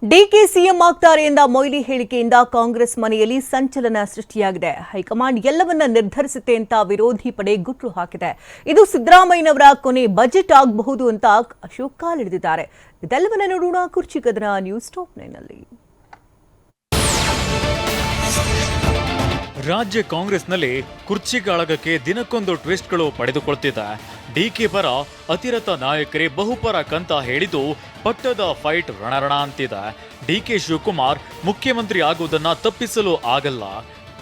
DK CM ಆಗ್ತಾರೆ ಎಂದ ಮೊಯ್ಲಿ ಹೇಳಿಕೆಯಿಂದ ಕಾಂಗ್ರೆಸ್ ಮನೆಯಲ್ಲಿ ಸಂಚಲನ ಸೃಷ್ಟಿಯಾಗಿದೆ. ಹೈಕಮಾಂಡ್ ಎಲ್ಲವನ್ನ ನಿರ್ಧರಿಸುತ್ತೆ ಅಂತ ವಿರೋಧಿ ಪಡೆ ಗುಟ್ಟು ಹಾಕಿದೆ. ಇದು ಸಿದ್ದರಾಮಯ್ಯನವರ ಕೊನೆ ಬಜೆಟ್ ಆಗಬಹುದು ಅಂತ ಅಶೋಕ್ ಕಾಲಿಡಿದಿದ್ದಾರೆ. ಇದೆಲ್ಲವನ್ನ ನೋಡೋಣ ಕುರ್ಚಿ ಕದನ ನ್ಯೂಸ್ ಟಾಪ್ 9 ನಲ್ಲಿ. ರಾಜ್ಯ ಕಾಂಗ್ರೆಸ್ನಲ್ಲಿ ಕುರ್ಚಿ ಕಾಳಗಕ್ಕೆ ದಿನಕ್ಕೊಂದು ಟ್ವಿಸ್ಟ್ಗಳು ಪಡೆದುಕೊಳ್ತಿದೆ. ಡಿಕೆ ಪರ ಅತಿರಥ ನಾಯಕರೇ ಬಹುಪರ ಕಂತ ಹೇಳಿದ್ದು ಪಟ್ಟದ ಫೈಟ್ ರಣರಣ ಅಂತಿದೆ. ಡಿಕೆ ಶಿವಕುಮಾರ್ ಮುಖ್ಯಮಂತ್ರಿ ಆಗುವುದನ್ನ ತಪ್ಪಿಸಲು ಆಗಲ್ಲ.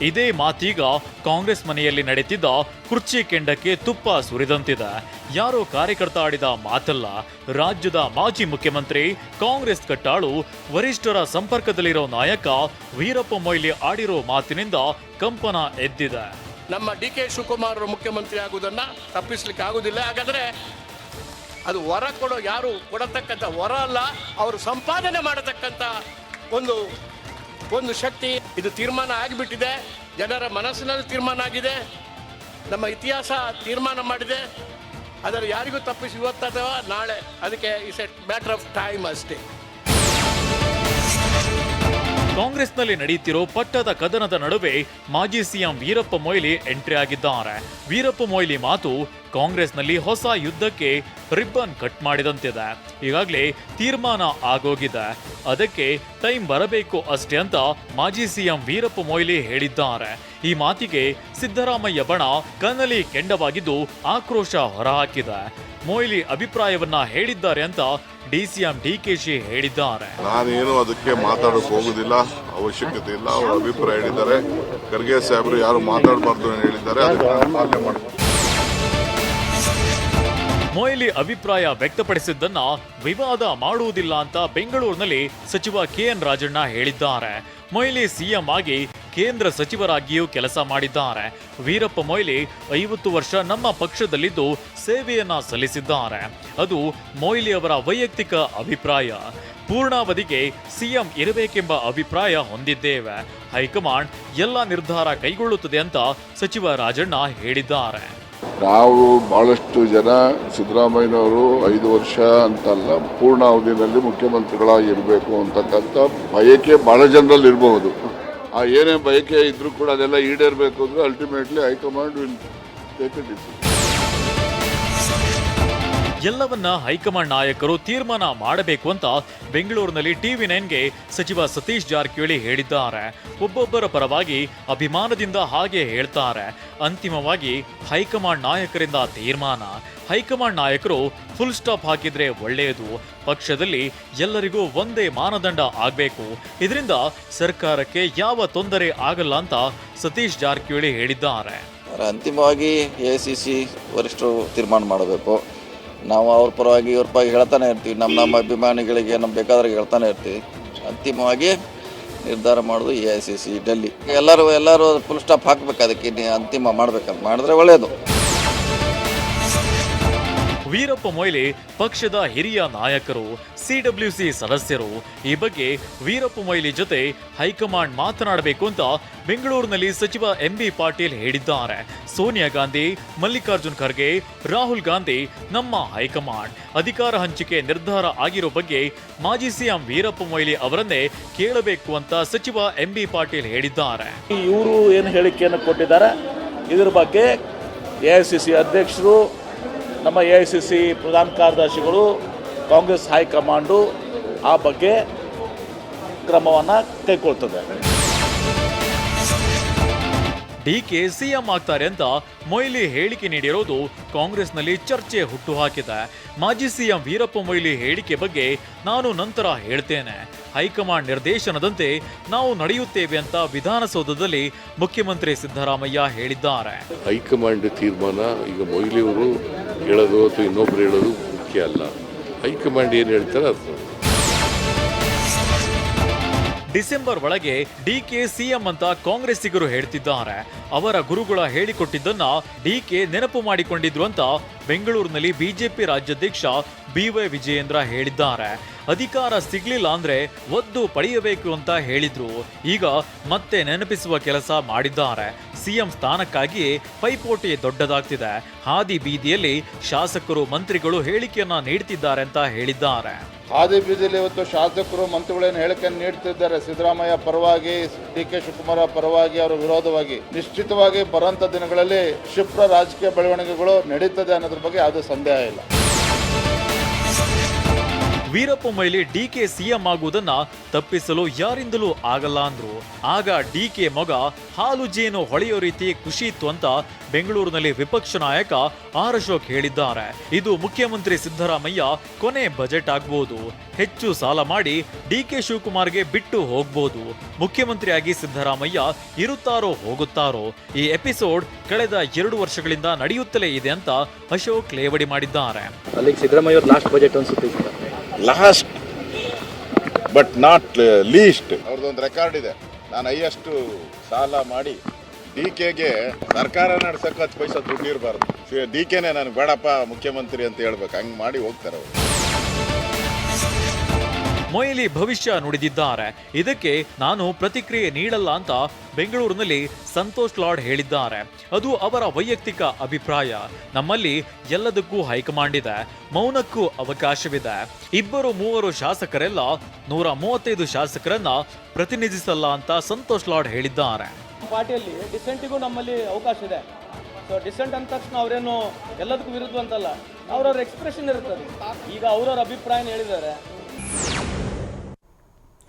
ಇದೇ ಮಾತೀಗ ಕಾಂಗ್ರೆಸ್ ಮನೆಯಲ್ಲಿ ನಡೆಯುತ್ತಿದ್ದ ಕುರ್ಚಿ ಕೆಂಡಕ್ಕೆ ತುಪ್ಪ ಸುರಿದಂತಿದೆ. ಯಾರೋ ಕಾರ್ಯಕರ್ತ ಆಡಿದ ಮಾತಲ್ಲ. ರಾಜ್ಯದ ಮಾಜಿ ಮುಖ್ಯಮಂತ್ರಿ, ಕಾಂಗ್ರೆಸ್ ಕಟ್ಟಾಳು, ವರಿಷ್ಠರ ಸಂಪರ್ಕದಲ್ಲಿರೋ ನಾಯಕ ವೀರಪ್ಪ ಮೊಯ್ಲಿ ಆಡಿರೋ ಮಾತಿನಿಂದ ಕಂಪನ ಎದ್ದಿದೆ. ನಮ್ಮ ಡಿಕೆ ಶಿವಕುಮಾರ್ ಮುಖ್ಯಮಂತ್ರಿ ಆಗುವುದನ್ನ ತಪ್ಪಿಸ್ಲಿಕ್ಕೆ ಆಗುದಿಲ್ಲ. ಹಾಗಾದ್ರೆ ಅದು ವರ ಕೊಡೋ ಯಾರು ಕೊಡತಕ್ಕಂಥ ವರ ಅಲ್ಲ, ಅವರು ಸಂಪಾದನೆ ಮಾಡತಕ್ಕಂಥ ಒಂದು ಶಕ್ತಿ. ಇದು ತೀರ್ಮಾನ ಆಗಿಬಿಟ್ಟಿದೆ. ಜನರ ಮನಸ್ಸಿನಲ್ಲಿ ತೀರ್ಮಾನ ಆಗಿದೆ. ನಮ್ಮ ಇತಿಹಾಸ ತೀರ್ಮಾನ ಮಾಡಿದೆ. ಅದರ ಯಾರಿಗೂ ತಪ್ಪಿಸಿ ಇವತ್ತು ಅಥವಾ ನಾಳೆ, ಅದಕ್ಕೆ it's A matter of time ಅಷ್ಟೇ. ಕಾಂಗ್ರೆಸ್ನಲ್ಲಿ ನಡೆಯುತ್ತಿರೋ ಪಟ್ಟದ ಕದನದ ನಡುವೆ ಮಾಜಿ ಸಿಎಂ ವೀರಪ್ಪ ಮೊಯ್ಲಿ ಎಂಟ್ರಿ ಆಗಿದ್ದಾರೆ. ವೀರಪ್ಪ ಮೊಯ್ಲಿ ಮಾತು ಕಾಂಗ್ರೆಸ್ನಲ್ಲಿ ಹೊಸ ಯುದ್ಧಕ್ಕೆ ರಿಬ್ಬನ್ ಕಟ್ ಮಾಡಿದಂತಿದೆ. ಈಗಾಗಲೇ ತೀರ್ಮಾನ ಆಗೋಗಿದೆ, ಅದಕ್ಕೆ ಟೈಮ್ ಬರಬೇಕು ಅಷ್ಟೇ ಅಂತ ಮಾಜಿ ಸಿಎಂ ವೀರಪ್ಪ ಮೊಯ್ಲಿ ಹೇಳಿದ್ದಾರೆ. ಈ ಮಾತಿಗೆ ಸಿದ್ದರಾಮಯ್ಯ ಬಣ ಕನ್ನಲಿ ಕೆಂಡವಾಗಿದ್ದು ಆಕ್ರೋಶ ಹೊರಹಾಕಿದೆ. ಮೊಯ್ಲಿ ಅಭಿಪ್ರಾಯವನ್ನ ಹೇಳಿದ್ದಾರೆ ಅಂತ ಡಿಸಿಎಂ ಡಿಕೆಶಿ ಹೇಳಿದ್ದಾರೆ. ನಾನೇನು ಅದಕ್ಕೆ ಮಾತಾಡೋಕೆ ಹೋಗುದಿಲ್ಲ, ಅವಶ್ಯಕತೆ ಇಲ್ಲ. ಅವರ ಅಭಿಪ್ರಾಯ ಹೇಳಿದ್ದಾರೆ. ಖರ್ಗೆ ಸಾಹೇಬರು ಯಾರು ಮಾತಾಡಬಾರ್ದು ಹೇಳಿದ್ದಾರೆ, ಅದಕ್ಕೆ ನಾನು ಪಾಲನೆ ಮಾಡ್ತೀನಿ. ಮೊಯ್ಲಿ ಅಭಿಪ್ರಾಯ ವ್ಯಕ್ತಪಡಿಸಿದ್ದನ್ನ ವಿವಾದ ಮಾಡುವುದಿಲ್ಲ ಅಂತ ಬೆಂಗಳೂರಿನಲ್ಲಿ ಸಚಿವ ಕೆಎನ್ ರಾಜಣ್ಣ ಹೇಳಿದ್ದಾರೆ. ಮೊಯ್ಲಿ ಸಿಎಂ ಆಗಿ ಕೇಂದ್ರ ಸಚಿವರಾಗಿಯೂ ಕೆಲಸ ಮಾಡಿದ್ದಾರೆ. ವೀರಪ್ಪ ಮೊಯ್ಲಿ 50 ವರ್ಷ ನಮ್ಮ ಪಕ್ಷದಲ್ಲಿದ್ದು ಸೇವೆಯನ್ನ ಸಲ್ಲಿಸಿದ್ದಾರೆ. ಅದು ಮೊಯ್ಲಿ ಅವರ ವೈಯಕ್ತಿಕ ಅಭಿಪ್ರಾಯ. ಪೂರ್ಣಾವಧಿಗೆ ಸಿಎಂ ಇರಬೇಕೆಂಬ ಅಭಿಪ್ರಾಯ ಹೊಂದಿದ್ದೇವೆ. ಹೈಕಮಾಂಡ್ ಎಲ್ಲ ನಿರ್ಧಾರ ಕೈಗೊಳ್ಳುತ್ತದೆ ಅಂತ ಸಚಿವ ರಾಜಣ್ಣ ಹೇಳಿದ್ದಾರೆ. ನಾವು ಬಹಳಷ್ಟು ಜನ ಸಿದ್ದರಾಮಯ್ಯನವರು 5 ವರ್ಷ ಅಂತಲ್ಲ, ಪೂರ್ಣಾವಧಿಯಲ್ಲಿ ಮುಖ್ಯಮಂತ್ರಿಗಳಾಗಿರಬೇಕು ಅಂತಕ್ಕಂಥ ಬಯಕೆ ಬಹಳ ಜನರಲ್ಲಿ ಇರಬಹುದು. ಆ ಏನೇ ಬಯಕೆ ಇದ್ರೂ ಕೂಡ ಅದೆಲ್ಲ ಈಡೇರಬೇಕು ಅಂದ್ರೆ ultimately high command will take A decision. ಎಲ್ಲವನ್ನ ಹೈಕಮಾಂಡ್ ನಾಯಕರು ತೀರ್ಮಾನ ಮಾಡಬೇಕು ಅಂತ ಬೆಂಗಳೂರಿನಲ್ಲಿ TV9ಗೆ ಸಚಿವ ಸತೀಶ್ ಜಾರಕಿಹೊಳಿ ಹೇಳಿದ್ದಾರೆ. ಒಬ್ಬೊಬ್ಬರ ಪರವಾಗಿ ಅಭಿಮಾನದಿಂದ ಹಾಗೆ ಹೇಳ್ತಾರೆ. ಅಂತಿಮವಾಗಿ ಹೈಕಮಾಂಡ್ ನಾಯಕರಿಂದ ತೀರ್ಮಾನ. ಹೈಕಮಾಂಡ್ ನಾಯಕರು ಫುಲ್ ಸ್ಟಾಪ್ ಹಾಕಿದ್ರೆ ಒಳ್ಳೆಯದು. ಪಕ್ಷದಲ್ಲಿ ಎಲ್ಲರಿಗೂ ಒಂದೇ ಮಾನದಂಡ ಆಗಬೇಕು. ಇದರಿಂದ ಸರ್ಕಾರಕ್ಕೆ ಯಾವ ತೊಂದರೆ ಆಗಲ್ಲ ಅಂತ ಸತೀಶ್ ಜಾರಕಿಹೊಳಿ ಹೇಳಿದ್ದಾರೆ. ಅಂತಿಮವಾಗಿ AICC ವರಿಷ್ಠರು ತೀರ್ಮಾನ ಮಾಡಬೇಕು. ನಾವು ಅವ್ರ ಪರವಾಗಿ ಇವ್ರ ಪರವಾಗಿ ಹೇಳ್ತಾನೆ ಇರ್ತೀವಿ. ನಮ್ಮ ಅಭಿಮಾನಿಗಳಿಗೆ ನಮ್ಮ ಬೇಕಾದ್ರೆ ಹೇಳ್ತಾನೆ ಇರ್ತೀವಿ. ಅಂತಿಮವಾಗಿ ನಿರ್ಧಾರ ಮಾಡೋದು AICC ಡೆಲ್ಲಿ. ಎಲ್ಲರೂ ಫುಲ್ ಸ್ಟಾಪ್ ಹಾಕಬೇಕು. ಅದಕ್ಕೆ ಅಂತಿಮ ಮಾಡ್ಬೇಕಂತ ಮಾಡಿದ್ರೆ ಒಳ್ಳೆಯದು. ವೀರಪ್ಪ ಮೊಯ್ಲಿ ಪಕ್ಷದ ಹಿರಿಯ ನಾಯಕರು, CWC ಸದಸ್ಯರು. ಈ ಬಗ್ಗೆ ವೀರಪ್ಪ ಮೊಯ್ಲಿ ಜೊತೆ ಹೈಕಮಾಂಡ್ ಮಾತನಾಡಬೇಕು ಅಂತ ಬೆಂಗಳೂರಿನಲ್ಲಿ ಸಚಿವ MB ಪಾಟೀಲ್ ಹೇಳಿದ್ದಾರೆ. ಸೋನಿಯಾ ಗಾಂಧಿ, ಮಲ್ಲಿಕಾರ್ಜುನ್ ಖರ್ಗೆ, ರಾಹುಲ್ ಗಾಂಧಿ ನಮ್ಮ ಹೈಕಮಾಂಡ್. ಅಧಿಕಾರ ಹಂಚಿಕೆ ನಿರ್ಧಾರ ಆಗಿರೋ ಬಗ್ಗೆ ಮಾಜಿ ಸಿಎಂ ವೀರಪ್ಪ ಮೊಯ್ಲಿ ಅವರನ್ನೇ ಕೇಳಬೇಕು ಅಂತ ಸಚಿವ MB ಪಾಟೀಲ್ ಹೇಳಿದ್ದಾರೆ. ಇವರು ಏನು ಹೇಳಿಕೆಯನ್ನು ಕೊಟ್ಟಿದ್ದಾರೆ, ಇದರ ಬಗ್ಗೆ AICC ಅಧ್ಯಕ್ಷರು, ನಮ್ಮ AICC ಪ್ರಧಾನ ಕಾರ್ಯದರ್ಶಿಗಳು, ಕಾಂಗ್ರೆಸ್ ಹೈಕಮಾಂಡು ಆ ಬಗ್ಗೆ ಕ್ರಮವನ್ನು ಕೈಗೊಳ್ತದೆ. ಡಿಕೆ ಸಿಎಂ ಆಗ್ತಾರೆ ಅಂತ ಮೊಯ್ಲಿ ಹೇಳಿಕೆ ನೀಡಿರೋದು ಕಾಂಗ್ರೆಸ್ನಲ್ಲಿ ಚರ್ಚೆ ಹುಟ್ಟುಹಾಕಿದೆ. ಮಾಜಿ ಸಿಎಂ ವೀರಪ್ಪ ಮೊಯ್ಲಿ ಹೇಳಿಕೆ ಬಗ್ಗೆ ನಾನು ನಂತರ ಹೇಳ್ತೇನೆ. ಹೈಕಮಾಂಡ್ ನಿರ್ದೇಶನದಂತೆ ನಾವು ನಡೆಯುತ್ತೇವೆ ಅಂತ ವಿಧಾನಸೌಧದಲ್ಲಿ ಮುಖ್ಯಮಂತ್ರಿ ಸಿದ್ದರಾಮಯ್ಯ ಹೇಳಿದ್ದಾರೆ. ಹೈಕಮಾಂಡ್ ತೀರ್ಮಾನ ಈಗ ಮೊಯ್ಲಿಯವರು ಹೇಳೋದು ಅಥವಾ ಇನ್ನೊಬ್ರು ಹೇಳೋದು ಮುಖ್ಯ ಅಲ್ಲ. ಹೈಕಮಾಂಡ್ ಏನು ಹೇಳ್ತಾರೆ ಅದು. ಡಿಸೆಂಬರ್ ಒಳಗೆ ಡಿಕೆ ಸಿಎಂ ಅಂತ ಕಾಂಗ್ರೆಸ್ಸಿಗರು ಹೇಳ್ತಿದ್ದಾರೆ. ಅವರ ಗುರುಗಳ ಹೇಳಿಕೊಟ್ಟಿದ್ದನ್ನ ಡಿಕೆ ನೆನಪು ಮಾಡಿಕೊಂಡಿದ್ರು ಅಂತ ಬೆಂಗಳೂರಿನಲ್ಲಿ ಬಿಜೆಪಿ ರಾಜ್ಯಾಧ್ಯಕ್ಷ BY ವಿಜಯೇಂದ್ರ ಹೇಳಿದ್ದಾರೆ. ಅಧಿಕಾರ ಸಿಗ್ಲಿಲ್ಲ ಅಂದ್ರೆ ಒದ್ದು ಪಡೆಯಬೇಕು ಅಂತ ಹೇಳಿದ್ರು. ಈಗ ಮತ್ತೆ ನೆನಪಿಸುವ ಕೆಲಸ ಮಾಡಿದ್ದಾರೆ. ಸಿಎಂ ಸ್ಥಾನಕ್ಕಾಗಿಯೇ ಪೈಪೋಟಿ ದೊಡ್ಡದಾಗ್ತಿದೆ. ಹಾದಿ ಬೀದಿಯಲ್ಲಿ ಶಾಸಕರು, ಮಂತ್ರಿಗಳು ಹೇಳಿಕೆಯನ್ನ ನೀಡ್ತಿದ್ದಾರೆ ಅಂತ ಹೇಳಿದ್ದಾರೆ. ಹಾದಿ ಬೀದಿಲಿ ಇವತ್ತು ಶಾಸಕರು ಮಂತ್ರಿಗಳೇನು ಹೇಳಿಕೆಯನ್ನು ನೀಡ್ತಿದ್ದಾರೆ ಸಿದ್ದರಾಮಯ್ಯ ಪರವಾಗಿ, DK ಶಿವಕುಮಾರ್ ಪರವಾಗಿ, ಅವರ ವಿರೋಧವಾಗಿ. ನಿಶ್ಚಿತವಾಗಿ ಬರುವಂಥ ದಿನಗಳಲ್ಲಿ ಕ್ಷಿಪ್ರ ರಾಜಕೀಯ ಬೆಳವಣಿಗೆಗಳು ನಡೀತದೆ ಅನ್ನೋದ್ರ ಬಗ್ಗೆ ಯಾವುದೇ ಸಂದೇಹ ಇಲ್ಲ. ವೀರಪ್ಪ ಮೊಯ್ಲಿ ಡಿಕೆ ಸಿಎಂ ಆಗುವುದನ್ನ ತಪ್ಪಿಸಲು ಯಾರಿಂದಲೂ ಆಗಲ್ಲ ಅಂದ್ರು. ಆಗ ಡಿಕೆ ಮಗ ಹಾಲು ಜೇನು ಹೊಳೆಯೋ ರೀತಿ ಖುಷಿ ಇತ್ತು ಅಂತ ಬೆಂಗಳೂರಿನಲ್ಲಿ ವಿಪಕ್ಷ ನಾಯಕ ಆರ್ ಅಶೋಕ್ ಹೇಳಿದ್ದಾರೆ. ಇದು ಮುಖ್ಯಮಂತ್ರಿ ಸಿದ್ದರಾಮಯ್ಯ ಕೊನೆ ಬಜೆಟ್ ಆಗಬಹುದು. ಹೆಚ್ಚು ಸಾಲ ಮಾಡಿ ಡಿಕೆ ಶಿವಕುಮಾರ್ಗೆ ಬಿಟ್ಟು ಹೋಗ್ಬೋದು. ಮುಖ್ಯಮಂತ್ರಿಯಾಗಿ ಸಿದ್ದರಾಮಯ್ಯ ಇರುತ್ತಾರೋ ಹೋಗುತ್ತಾರೋ. ಈ ಎಪಿಸೋಡ್ ಕಳೆದ 2 ವರ್ಷಗಳಿಂದ ನಡೆಯುತ್ತಲೇ ಇದೆ ಅಂತ ಅಶೋಕ್ ಲೇವಡಿ ಮಾಡಿದ್ದಾರೆ. ಅಲ್ಲಿಗೆ ಸಿದ್ದರಾಮಯ್ಯ ಅವ್ರ ಲಾಸ್ಟ್ ಬಜೆಟ್ ಅನ್ಸುತ್ತೆ. ಲಾಸ್ಟ್ ಬಟ್ ನಾಟ್ ಲೀಸ್ಟ್ ಅವ್ರದ್ದೊಂದು ರೆಕಾರ್ಡ್ ಇದೆ. ನಾನು ಹೈಯೆಸ್ಟ್ ಸಾಲ ಮಾಡಿ DKಗೆ ಸರ್ಕಾರ ನಡ್ಸಕ್ಕೆ 10 ಪೈಸೆ ದುಡ್ಡು ಇರಬಾರ್ದು. DKನೇ ನನಗೆ ಬೇಡಪ್ಪ ಮುಖ್ಯಮಂತ್ರಿ ಅಂತ ಹೇಳ್ಬೇಕು. ಹಂಗೆ ಮಾಡಿ ಹೋಗ್ತಾರೆ ಅವರು. ಮೊಯ್ಲಿ ಭವಿಷ್ಯ ನುಡಿದಿದ್ದಾರೆ. ಇದಕ್ಕೆ ನಾನು ಪ್ರತಿಕ್ರಿಯೆ ನೀಡಲ್ಲ ಅಂತ ಬೆಂಗಳೂರಿನಲ್ಲಿ ಸಂತೋಷ್ ಲಾಡ್ ಹೇಳಿದ್ದಾರೆ. ಅದು ಅವರ ವೈಯಕ್ತಿಕ ಅಭಿಪ್ರಾಯ. ನಮ್ಮಲ್ಲಿ ಎಲ್ಲದಕ್ಕೂ ಹೈಕಮಾಂಡ್ ಇದೆ, ಮೌನಕ್ಕೂ ಅವಕಾಶವಿದೆ. 2-3 ಶಾಸಕರೆಲ್ಲ 135 ಶಾಸಕರನ್ನ ಪ್ರತಿನಿಧಿಸಲ್ಲ ಅಂತ ಸಂತೋಷ್ ಲಾಡ್ ಹೇಳಿದ್ದಾರೆ. ಪಾರ್ಟಿಯಲ್ಲಿ ಡಿಸೆಂಟಿಗೂ ನಮ್ಮಲ್ಲಿ ಅವಕಾಶ ಇದೆ. ಸೊ ಡಿಸೆಂಟ್ ಅಂದ ತಕ್ಷಣ ಅವರೇನು ಎಲ್ಲದಕ್ಕೂ ವಿರುದ್ಧ ಅಂತಲ್ಲ, ಅವ್ರವ್ರ ಎಕ್ಸ್ಪ್ರೆಷನ್ ಇರ್ತದೆ. ಈಗ ಅವ್ರವ್ರ ಅಭಿಪ್ರಾಯನ ಹೇಳಿದ್ದಾರೆ.